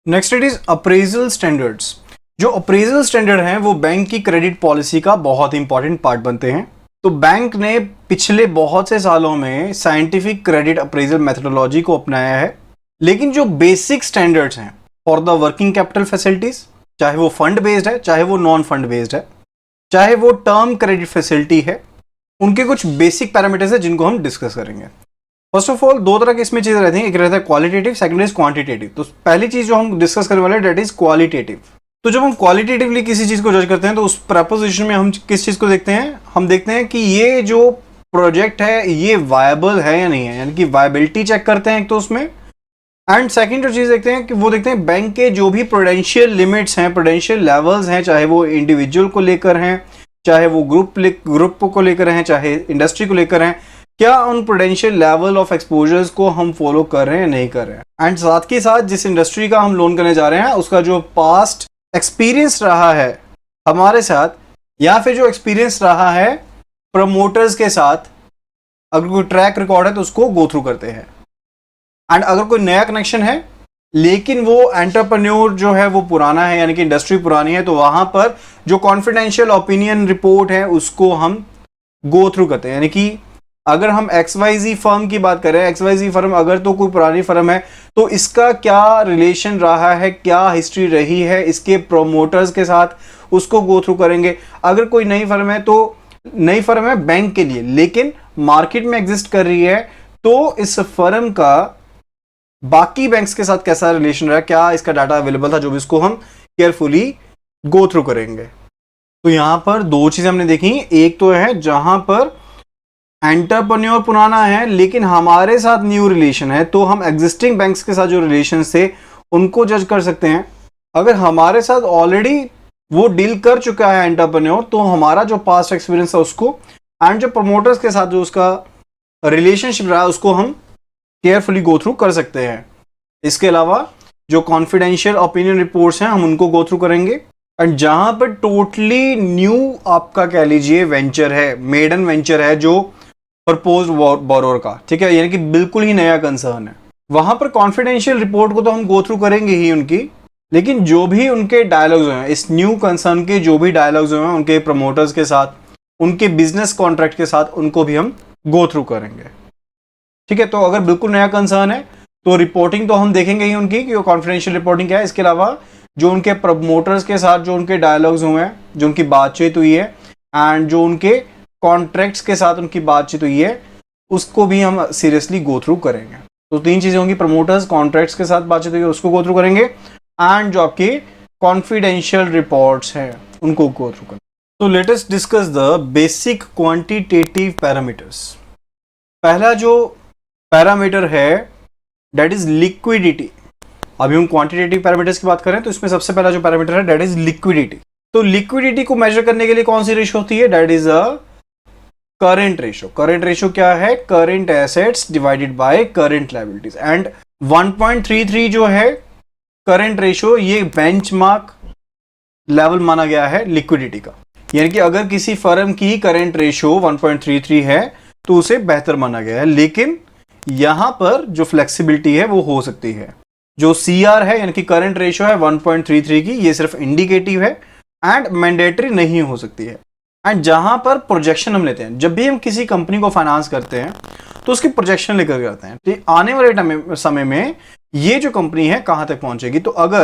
Next it is appraisal standards. जो appraisal standard हैं वो बैंक की क्रेडिट पॉलिसी का बहुत इंपॉर्टेंट पार्ट बनते हैं। तो बैंक ने पिछले बहुत से सालों में साइंटिफिक क्रेडिट अप्रेजल मेथोडोलॉजी को अपनाया है, लेकिन जो बेसिक स्टैंडर्ड्स हैं for the working capital facilities, चाहे वो फंड बेस्ड है, चाहे वो नॉन फंड बेस्ड है, चाहे वो टर्म क्रेडिट फैसिलिटी है, उनके कुछ बेसिक पैरामीटर्स है जिनको हम डिस्कस करेंगे। फर्स्ट ऑफ ऑल दो तरह की इसमें चीजें रहती हैं, एक रहता है क्वालिटेटिव, सेकंड इज क्वांटिटेटिव। तो पहली चीज जो हम डिस्कस करने वाले हैं दैट इज क्वालिटेटिव। तो जब हम क्वालिटेटिवली किसी चीज को जज करते हैं तो उस प्रपोजिशन में हम किस चीज को देखते हैं, हम देखते हैं कि ये जो प्रोजेक्ट है ये वायबल है या नहीं है, यानी कि वायबिलिटी चेक करते हैं एक तो उसमें। एंड सेकंड जो चीज देखते हैं कि वो देखते हैं बैंक के जो भी प्रूडेंशियल लिमिट्स हैं, प्रूडेंशियल लेवल्स हैं, चाहे वो इंडिविजुअल को लेकर हैं, चाहे वो ग्रुप को लेकर हैं, चाहे इंडस्ट्री को लेकर हैं, क्या उन प्रूडेंशियल लेवल ऑफ एक्सपोजर्स को हम फॉलो कर रहे हैं नहीं कर रहे हैं। एंड साथ के साथ जिस इंडस्ट्री का हम लोन करने जा रहे हैं उसका जो पास्ट एक्सपीरियंस रहा है हमारे साथ, या फिर जो एक्सपीरियंस रहा है प्रमोटर्स के साथ, अगर कोई ट्रैक रिकॉर्ड है तो उसको गो थ्रू करते हैं। एंड अगर कोई नया कनेक्शन है लेकिन वो एंटरप्रेन्योर जो है वो पुराना है, यानी कि इंडस्ट्री पुरानी है, तो वहां पर जो कॉन्फिडेंशियल ओपिनियन रिपोर्ट है उसको हम गो थ्रू करते हैं। यानी कि अगर हम XYZ फर्म की बात करें, XYZ फर्म अगर तो कोई पुरानी फर्म है तो इसका क्या रिलेशन रहा है, क्या हिस्ट्री रही है इसके प्रोमोटर्स के साथ, उसको गो थ्रू करेंगे। अगर कोई नई फर्म है तो नई फर्म है बैंक के लिए लेकिन मार्केट में एग्जिस्ट कर रही है, तो इस फर्म का बाकी बैंक्स के साथ कैसा रिलेशन रहा, क्या इसका डाटा अवेलेबल था, जो भी इसको हम केयरफुली गो थ्रू करेंगे। तो यहां पर दो चीजें हमने देखी, एक तो है जहां पर एंटरप्रेन्योर पुराना है लेकिन हमारे साथ न्यू रिलेशन है, तो हम एग्जिस्टिंग बैंक्स के साथ जो रिलेशन थे उनको जज कर सकते हैं। अगर हमारे साथ ऑलरेडी वो डील कर चुका है एंटरप्रेन्योर, तो हमारा जो पास्ट एक्सपीरियंस है उसको, एंड जो प्रमोटर्स के साथ जो उसका रिलेशनशिप रहा है उसको हम केयरफुली गो थ्रू कर सकते हैं। इसके अलावा जो कॉन्फिडेंशियल ओपिनियन रिपोर्ट्स हैं हम उनको गो थ्रू करेंगे। एंड जहां पर टोटली न्यू आपका कह लीजिए वेंचर है, मेडन वेंचर है जो प्रपोज बोरोर का, ठीक है, यानी कि बिल्कुल ही नया कंसर्न है, वहां पर कॉन्फिडेंशियल रिपोर्ट को तो हम गो थ्रू करेंगे ही उनकी, लेकिन जो भी उनके डायलॉग्स हैं इस न्यू कंसर्न के, जो भी डायलॉग्स हैं उनके प्रमोटर्स के साथ, उनके बिजनेस कॉन्ट्रैक्ट के साथ, उनको भी हम गो थ्रू करेंगे। ठीक है, तो अगर बिल्कुल नया कंसर्न है तो रिपोर्टिंग तो हम देखेंगे ही उनकी कि वो कॉन्फिडेंशियल रिपोर्टिंग क्या है। इसके अलावा जो उनके प्रमोटर्स के साथ जो उनके डायलॉग्स हुए हैं, जो उनकी बातचीत हुई है, एंड जो उनके कॉन्ट्रैक्ट्स के साथ उनकी बातचीत हुई है, उसको भी हम सीरियसली गो थ्रू करेंगे। तो तीन चीजें होंगी, प्रमोटर्स, कॉन्ट्रैक्ट्स के साथ बातचीत हुई है उसको गो थ्रू करेंगे, एंड जो आपकी कॉन्फिडेंशियल रिपोर्ट्स हैं उनको गो थ्रू करेंगे। तो let us discuss the basic quantitative parameters. पहला जो पैरामीटर है दैट इज लिक्विडिटी। अभी हम क्वांटिटेटिव पैरामीटर्स की बात करें तो इसमें सबसे पहला जो पैरामीटर है दैट इज लिक्विडिटी। तो लिक्विडिटी को मेजर करने के लिए कौन सी रेशियो होती है, that is a current ratio. Current ratio क्या है, current assets divided by current liabilities. And 1.33 जो है करंट रेशियो, ये बेंचमार्क लेवल माना गया है लिक्विडिटी का। यानी कि अगर किसी फर्म की करंट रेशियो 1.33 है तो उसे बेहतर माना गया है, लेकिन यहां पर जो फ्लेक्सिबिलिटी है वो हो सकती है। जो CR है यानी कि करंट रेशियो है 1.33 की, ये सिर्फ इंडिकेटिव है एंड मैंडेटरी नहीं हो सकती है। एंड जहां पर प्रोजेक्शन हम लेते हैं, जब भी हम किसी कंपनी को फाइनेंस करते हैं तो उसकी प्रोजेक्शन लेकर आते हैं, तो आने वाले समय में ये जो कंपनी है कहां तक पहुंचेगी। तो अगर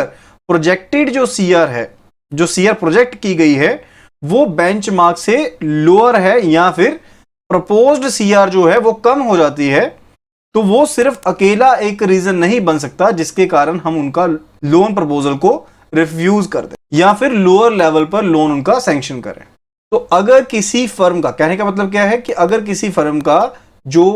प्रोजेक्टेड जो CR है, जो CR प्रोजेक्ट की गई है वो बेंचमार्क से लोअर है, या फिर प्रपोज्ड CR जो है वो कम हो जाती है, तो वो सिर्फ अकेला एक रीजन नहीं बन सकता जिसके कारण हम उनका लोन प्रपोजल को रिफ्यूज कर दें या फिर लोअर लेवल पर लोन उनका सैंक्शन करें। तो अगर किसी फर्म का, कहने का मतलब क्या है कि अगर किसी फर्म का जो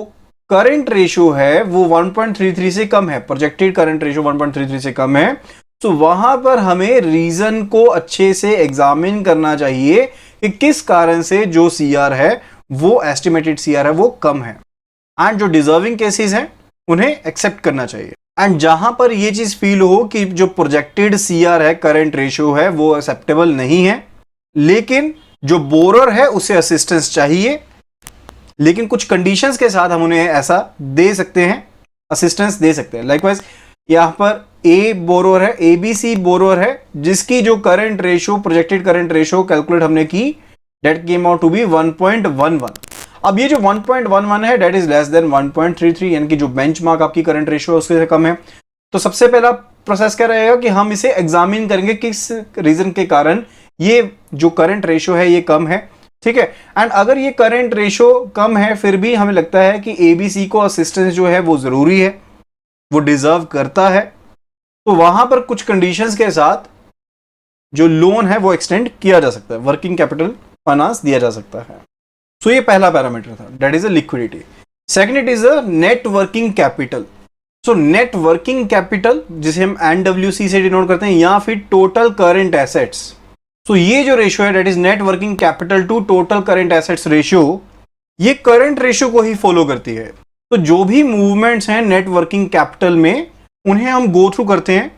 करंट रेशियो है वो 1.33 से कम है, प्रोजेक्टेड करंट रेशियो 1.33 से कम है, तो वहां पर हमें रीजन को अच्छे से एग्जामिन करना चाहिए कि किस कारण से जो CR है वो एस्टिमेटेड CR है वो कम है, एंड जो डिजर्विंग केसेस हैं उन्हें एक्सेप्ट करना चाहिए। एंड जहां पर ये चीज फील हो कि जो प्रोजेक्टेड CR है, करंट रेशियो है, वो एक्सेप्टेबल नहीं है, लेकिन जो बोरर है उसे असिस्टेंस चाहिए, लेकिन कुछ कंडीशंस के साथ हम उन्हें ऐसा दे सकते हैं, असिस्टेंस दे सकते हैं। लाइकवाइज यहां पर ए बोरोअर है, एबीसी बोरोअर है, जिसकी जो current ratio, projected current ratio calculate हमने की, that came out to be 1.11। अब ये जो 1.11 है डेट इज लेस देन 1.33, यानी कि जो बेंचमार्क आपकी करंट रेशो है उसके से कम है। तो सबसे पहला प्रोसेस क्या रहेगा कि हम इसे एग्जामिन करेंगे किस रीजन के कारण ये जो करंट रेशो है ये कम है, ठीक है। एंड अगर ये करंट रेशो कम है फिर भी हमें लगता है कि एबीसी को असिस्टेंस जो है वो जरूरी है, वो डिजर्व करता है, तो वहां पर कुछ कंडीशंस के साथ जो लोन है वो एक्सटेंड किया जा सकता है, वर्किंग कैपिटल फाइनेंस दिया जा सकता है। सो ये पहला पैरामीटर था, that is a liquidity. Second it is a net working capital. So net working capital जिसे हम एनडब्ल्यूसी से डिनोट करते हैं, या फिर टोटल करंट एसेट्स। सो ये जो रेशियो है that is net working capital to total current assets ratio, ये करंट रेशियो को ही फॉलो करती है। तो जो भी मूवमेंट्स हैं नेट वर्किंग कैपिटल में उन्हें हम गो थ्रू करते हैं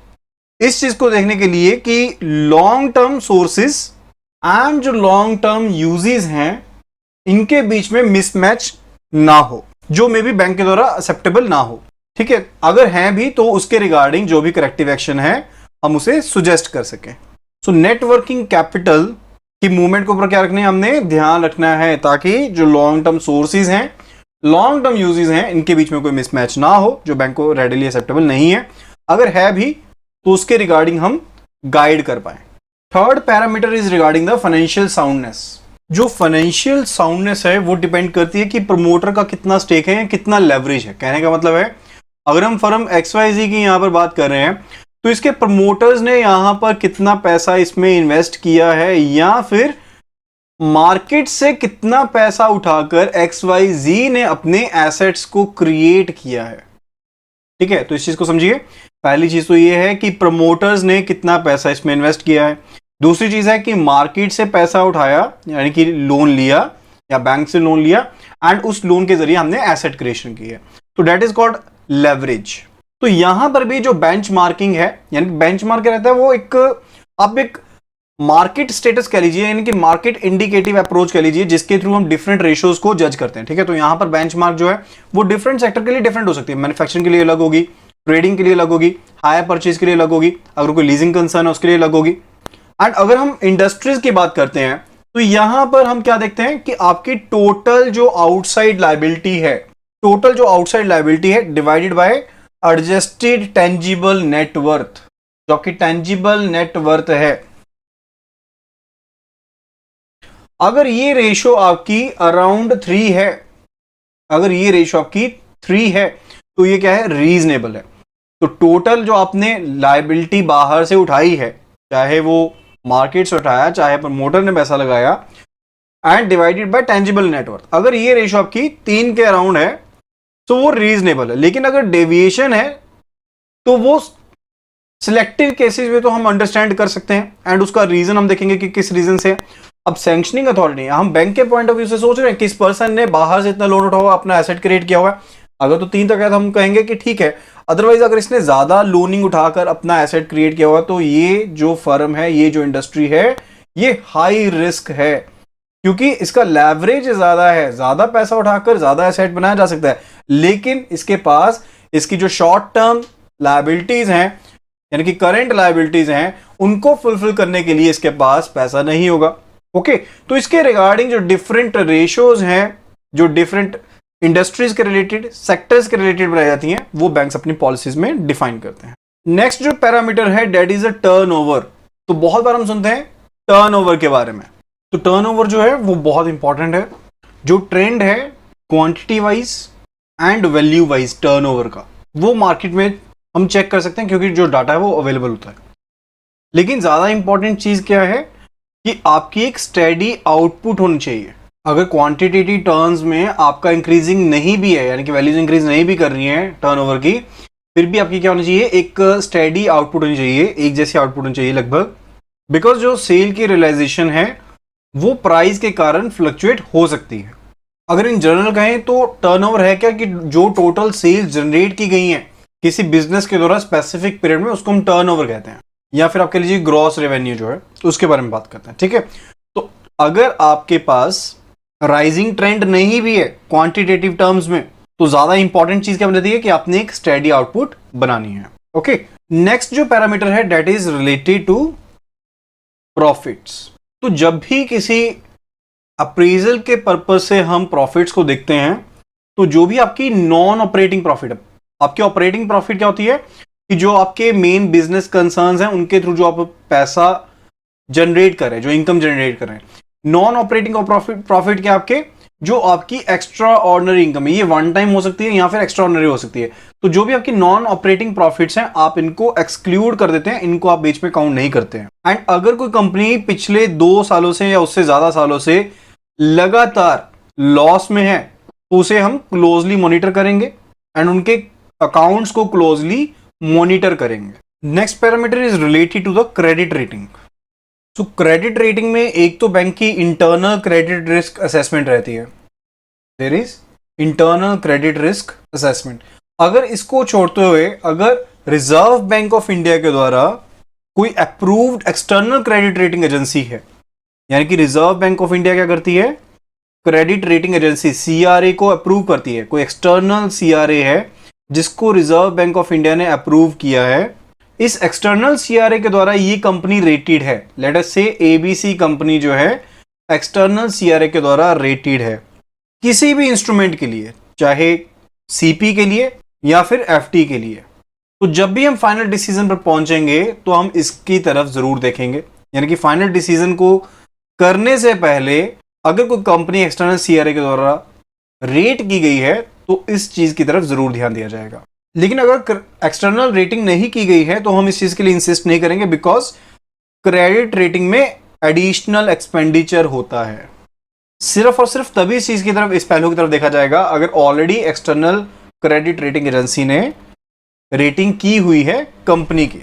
इस चीज को देखने के लिए कि लॉन्ग टर्म सोर्सेस एंड जो लॉन्ग टर्म यूजेस हैं इनके बीच में मिसमैच ना हो, जो मे बी बैंक के द्वारा एक्सेप्टेबल ना हो, ठीक है। अगर हैं भी तो उसके रिगार्डिंग जो भी करेक्टिव एक्शन है हम उसे सुजेस्ट कर सकें। सो नेट वर्किंग कैपिटल की मूवमेंट के ऊपर क्या रखना है, हमने ध्यान रखना है ताकि जो लॉन्ग टर्म सोर्सेज हैं, लॉन्ग टर्म यूजेस हैं, इनके बीच में कोई मिसमैच ना हो जो बैंक को रेडिली एक्सेप्टेबल नहीं है। अगर है भी तो उसके रिगार्डिंग हम गाइड कर पाए। Third parameter is regarding the financial soundness. जो फाइनेंशियल साउंडनेस है वो डिपेंड करती है कि प्रमोटर का कितना स्टेक है या कितना लेवरेज है। कहने का मतलब है अगर हम फर्म XYZ की यहां पर बात कर रहे हैं तो इसके प्रमोटर्स ने यहां पर कितना पैसा इसमें इन्वेस्ट किया है, या फिर मार्केट से कितना पैसा उठाकर XYZ ने अपने एसेट्स को क्रिएट किया है, ठीक है। तो इस चीज को समझिए। पहली चीज तो ये है कि प्रमोटर्स ने कितना पैसा इसमें इन्वेस्ट किया है। दूसरी चीज है कि मार्केट से पैसा उठाया, यानी कि लोन लिया या बैंक से लोन लिया एंड उस लोन के जरिए हमने एसेट क्रिएशन की है, तो दैट इज कॉल्ड लेवरेज। तो यहां पर भी जो बेंचमार्किंग है, यानी बेंचमार्क रहता है वो एक आप एक मार्केट स्टेटस कह लीजिए, यानी कि मार्केट इंडिकेटिव अप्रोच कह लीजिए, जिसके थ्रू हम डिफरेंट रेशियोज को जज करते हैं, ठीक है। तो यहां पर बेंचमार्क जो है वो डिफरेंट सेक्टर के लिए डिफरेंट हो सकती है। मैन्युफैक्चरिंग के लिए अलग होगी, ट्रेडिंग के लिए अलग होगी, हायर परचेज के लिए अलग होगी, अगर कोई लीजिंग कंसर्न है उसके लिए अलग होगी। एंड अगर हम इंडस्ट्रीज की बात करते हैं तो यहां पर हम क्या देखते हैं कि आपकी टोटल जो आउटसाइड लायबिलिटी है, टोटल जो आउटसाइड लायबिलिटी है divided by adjusted tangible net worth, जो कि टेंजिबल नेटवर्थ है, अगर ये रेशो आपकी अराउंड 3 है, अगर ये रेशो आपकी 3 है तो ये क्या है, रीजनेबल है। तो टोटल जो आपने लायबिलिटी बाहर से उठाई है, चाहे वो मार्केट से उठाया चाहे प्रमोटर ने पैसा लगाया, and divided by tangible net worth, अगर ये रेशो आपकी 3 के अराउंड है तो वो रीजनेबल है। लेकिन अगर डेविएशन है तो वो सिलेक्टिव केसेस में तो हम अंडरस्टैंड कर सकते हैं एंड उसका रीजन हम देखेंगे कि किस रीजन से। अब सैंक्शनिंग अथॉरिटी, हम बैंक के पॉइंट ऑफ व्यू से सोच रहे हैं कि इस पर्सन ने बाहर से इतना लोन उठा हुआ, अपना एसेट क्रिएट किया हुआ है, अगर तो 3 तक है तो हम कहेंगे कि ठीक है। अदरवाइज अगर इसने ज्यादा लोनिंग उठाकर अपना एसेट क्रिएट किया हुआ तो ये जो फर्म है, ये जो इंडस्ट्री है, ये हाई रिस्क है, क्योंकि इसका लेवरेज ज्यादा है, ज्यादा पैसा उठाकर ज्यादा एसेट बनाया जा सकता है, लेकिन इसके पास इसकी जो शॉर्ट टर्म लायबिलिटीज हैं, यानी कि करंट लायबिलिटीज हैं, उनको फुलफिल करने के लिए इसके पास पैसा नहीं होगा। ओके, तो इसके रिगार्डिंग जो डिफरेंट रेशियोज हैं, जो डिफरेंट इंडस्ट्रीज के रिलेटेड, सेक्टर्स के रिलेटेड बनाई जाती हैं, वो बैंक्स अपनी पॉलिसीज में डिफाइन करते हैं। नेक्स्ट जो पैरामीटर है दैट इज अ टर्नओवर। तो बहुत बार हम सुनते हैं टर्नओवर के बारे में। तो टर्नओवर जो है वो बहुत इंपॉर्टेंट है। जो ट्रेंड है quantity wise and value wise turnover का, वो मार्केट में हम चेक कर सकते हैं क्योंकि जो डाटा है वो अवेलेबल होता है। लेकिन ज्यादा इंपॉर्टेंट चीज क्या है कि आपकी एक स्टेडी आउटपुट होनी चाहिए। अगर क्वांटिटेटिव टर्म्स में आपका इंक्रीजिंग नहीं भी है, यानी कि वैल्यूज इंक्रीज नहीं भी कर रही है टर्नओवर की, फिर भी आपकी क्या होनी चाहिए, एक स्टेडी आउटपुट होनी चाहिए, एक जैसी आउटपुट होनी चाहिए लगभग। बिकॉज जो सेल की रियलाइजेशन है वो प्राइस के कारण फ्लक्चुएट हो सकती है। अगर इन जनरल कहें तो टर्नओवर है क्या कि जो टोटल सेल्स जनरेट की गई हैं किसी बिजनेस के द्वारा स्पेसिफिक पीरियड में, उसको हम टर्नओवर कहते हैं, या फिर आप कह लीजिए ग्रॉस रेवेन्यू जो है उसके बारे में बात करते हैं, ठीक है। तो अगर आपके पास राइजिंग ट्रेंड नहीं भी है क्वांटिटेटिव टर्म्स में, तो ज्यादा इंपॉर्टेंट चीज क्या बन जाती है कि आपने एक स्टेडी आउटपुट बनानी है। ओके, नेक्स्ट जो पैरामीटर है that is related to profits. तो जब भी किसी अप्रेजल के पर्पज से हम प्रॉफिट्स को देखते हैं तो जो भी आपकी नॉन ऑपरेटिंग प्रॉफिट है, आपकी ऑपरेटिंग प्रॉफिट क्या होती है कि जो आपके मेन बिजनेस कंसर्न्स हैं उनके थ्रू जो आप पैसा जनरेट कर रहे हैं, जो इनकम जनरेट कर रहे हैं। नॉन ऑपरेटिंग प्रॉफिट क्या आपके, जो आपकी एक्स्ट्रा ऑर्डिनरी इनकम है, ये वन टाइम हो सकती है या फिर एक्स्ट्रा ऑर्डिनरी हो सकती है। तो जो भी आपकी नॉन ऑपरेटिंग प्रॉफिट्स हैं आप इनको एक्सक्लूड कर देते हैं, इनको आप बीच में काउंट नहीं करते हैं। एंड अगर कोई कंपनी पिछले 2 सालों से या उससे ज्यादा सालों से लगातार लॉस में है तो उसे हम क्लोजली मॉनिटर करेंगे एंड उनके अकाउंट्स को क्लोजली मॉनिटर करेंगे। Next parameter is related to the credit rating. So credit rating में एक तो बैंक की इंटरनल क्रेडिट रिस्क असेसमेंट रहती है, there is internal credit risk assessment. अगर इसको छोड़ते हुए अगर रिजर्व बैंक ऑफ इंडिया के द्वारा कोई approved external credit rating agency है, यानी कि रिजर्व बैंक ऑफ इंडिया क्या करती है, क्रेडिट रेटिंग एजेंसी सीआरए को अप्रूव करती है, कोई एक्सटर्नल सीआरए है जिसको रिजर्व बैंक ऑफ इंडिया ने अप्रूव किया है, इस एक्सटर्नल सीआरए के द्वारा ये कंपनी रेटेड है, लेट अस से एबीसी कंपनी जो है एक्सटर्नल सीआरए के द्वारा रेटेड है किसी भी इंस्ट्रूमेंट के लिए, चाहे सीपी के लिए या फिर एफटी के लिए। तो जब भी हम फाइनल डिसीजन पर पहुंचेंगे तो हम इसकी तरफ जरूर देखेंगे, यानी कि फाइनल डिसीजन को करने से पहले अगर कोई कंपनी एक्सटर्नल सीआरए के द्वारा रेट की गई है तो इस चीज की तरफ जरूर ध्यान दिया जाएगा। लेकिन अगर एक्सटर्नल रेटिंग नहीं की गई है तो हम इस चीज के लिए इंसिस्ट नहीं करेंगे, बिकॉज क्रेडिट रेटिंग में एडिशनल एक्सपेंडिचर होता है। सिर्फ और सिर्फ तभी इस चीज की तरफ, इस पहलू की तरफ देखा जाएगा अगर already external credit rating agency ने रेटिंग की हुई है कंपनी की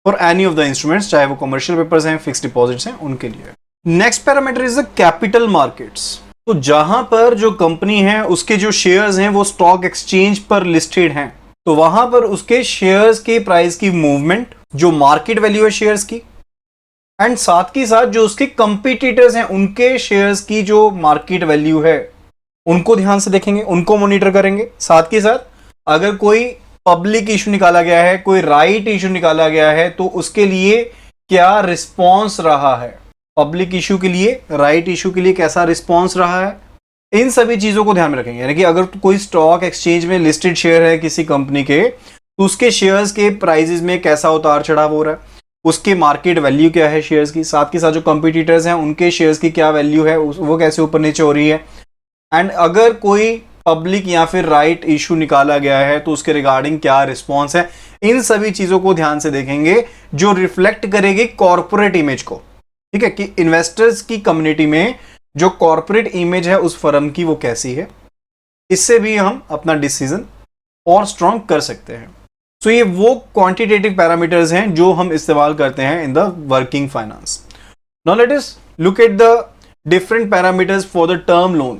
for any of the instruments, चाहे वो कमर्शियल पेपर्स हैं, फिक्स डिपॉजिट्स हैं, उनके लिए। Next parameter is the capital markets. तो जहां पर जो कंपनी है उसके जो शेयर्स हैं वो स्टॉक एक्सचेंज पर लिस्टेड हैं, तो वहां पर उसके शेयर्स के प्राइस की मूवमेंट, जो मार्केट वैल्यू है शेयर्स की, एंड साथ ही साथ जो उसके कंपटीटर्स हैं उनके शेयर्स की जो मार्केट वैल्यू है उनको ध्यान से देखेंगे, उनको मॉनिटर करेंगे। साथ ही साथ अगर कोई पब्लिक इशू निकाला गया है, कोई राइट इशू निकाला गया है तो उसके लिए क्या रिस्पॉन्स रहा है, पब्लिक इशू के लिए, राइट इशू के लिए कैसा रिस्पॉन्स रहा है, इन सभी चीजों को ध्यान में रखेंगे। यानी कि अगर कोई स्टॉक एक्सचेंज में लिस्टेड शेयर है किसी कंपनी के तो उसके शेयर्स के प्राइसेस में कैसा उतार चढ़ाव हो रहा है, उसके मार्केट वैल्यू क्या है शेयर्स की, साथ के साथ जो कंपटीटर्स हैं उनके शेयर्स की क्या वैल्यू है, वो कैसे ऊपर नीचे हो रही है। एंड अगर कोई पब्लिक या फिर राइट इशू निकाला गया है तो उसके रिगार्डिंग क्या रिस्पॉन्स है, इन सभी चीजों को ध्यान से देखेंगे जो रिफ्लेक्ट करेगी कॉर्पोरेट इमेज को। ठीक है, कि इन्वेस्टर्स की कम्युनिटी में जो कॉर्पोरेट इमेज है उस फर्म की वो कैसी है, इससे भी हम अपना डिसीजन और स्ट्रॉन्ग कर सकते हैं। सो ये वो क्वांटिटेटिव पैरामीटर्स हैं जो हम इस्तेमाल करते हैं in the working finance. Now let us look at the different parameters for the term loan.